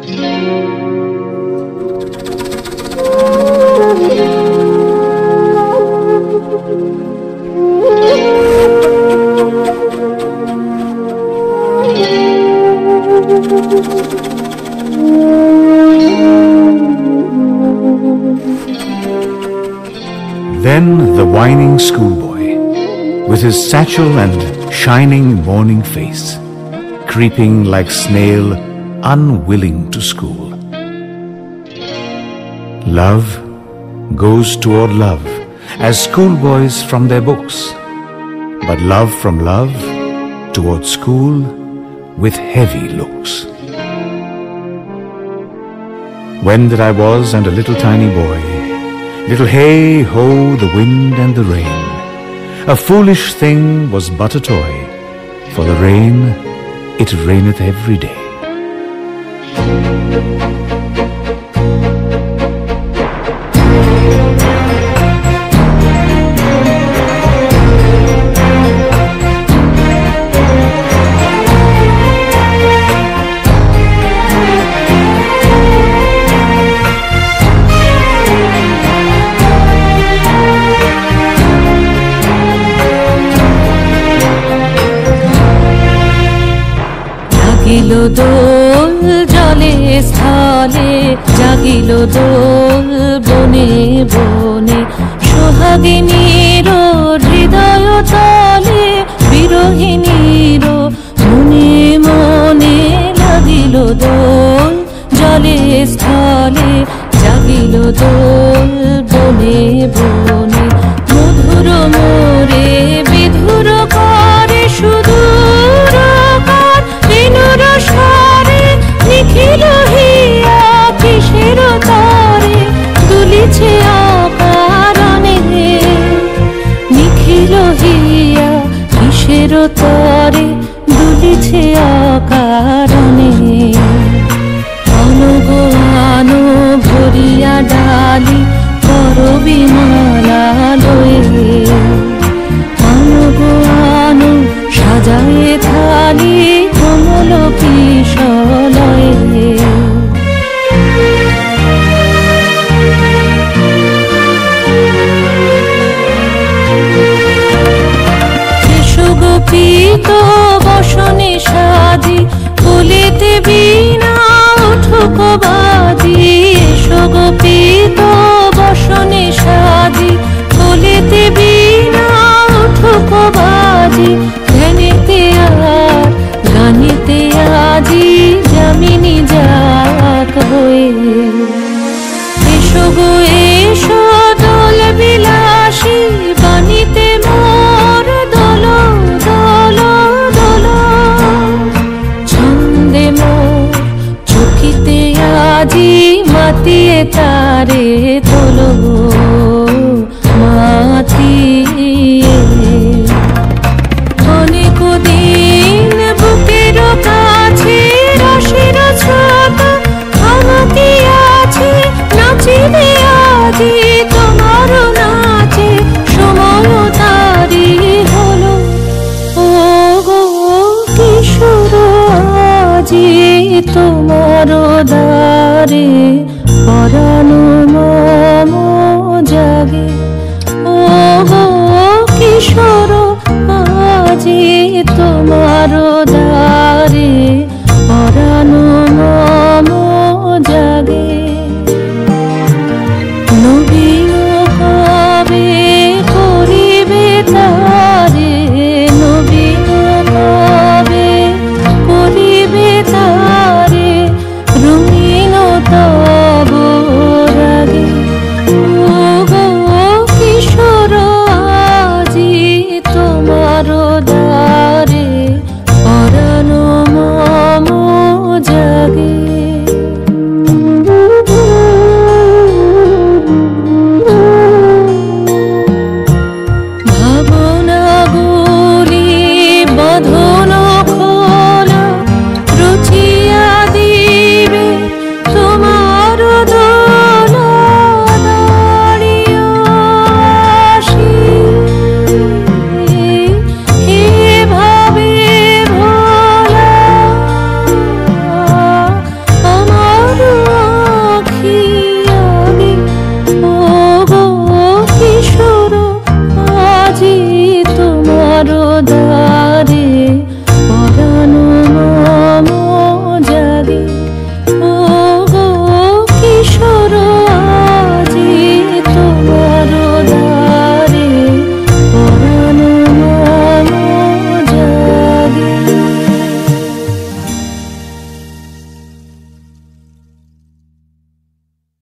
Then the whining schoolboy, with his satchel and shining morning face, creeping like snail, unwilling to school. Love goes toward love, as schoolboys from their books, but love from love toward school with heavy looks. When that I was and a little tiny boy, little hey ho, the wind and the rain, a foolish thing was but a toy, for the rain, it raineth every day. জাগিল দোল জলে স্থলে, জাগিল দোল বনে বনে, সোহাগিনীর হৃদয় তলে, বিরহিণীর মনে মনে। লাগিল দোল জলে স্থলে, জাগিল দোল বনে বনে, মধুর মোরে বিধুর করে সুদূর নিখিল হিয়া কিসের তরে দুলিছে অকারণে, নিখিল হিয়া কিসের তরে দুলিছে অকারণে। অনুগানো ভরিয়া ডালি করবি মালা লয়ে, অনুগানো সাজায়ে থালি কমল কিশলয়ে। গোপীত বসনে সাজি, বলিতে বিনা উঠুক বাজি। এসো গোপীত বসনে সাজি, বলিতে বিনা উঠুক বাজি। ধ্যানেতে আর গানেতে আজি যামিনী যাক হয়ে। এসো গো এসো দোল বিলাসী, বাণীতে মোর দোল দোল দোল। ছন্দে মোর চকিতে আজি মাতিয়ে তারে তোলো মাতিয়ে। অনেক দিন বুকের কাছে রসের ছোট আমাকে আছে, নাচিবে আজি তোমার নাচে সময় তারি হলো। ও গো কিশোর আজি তোমার দ্বারে পরানো মম জাগে। ও গো কিশোর আজি তোমার দ্বারে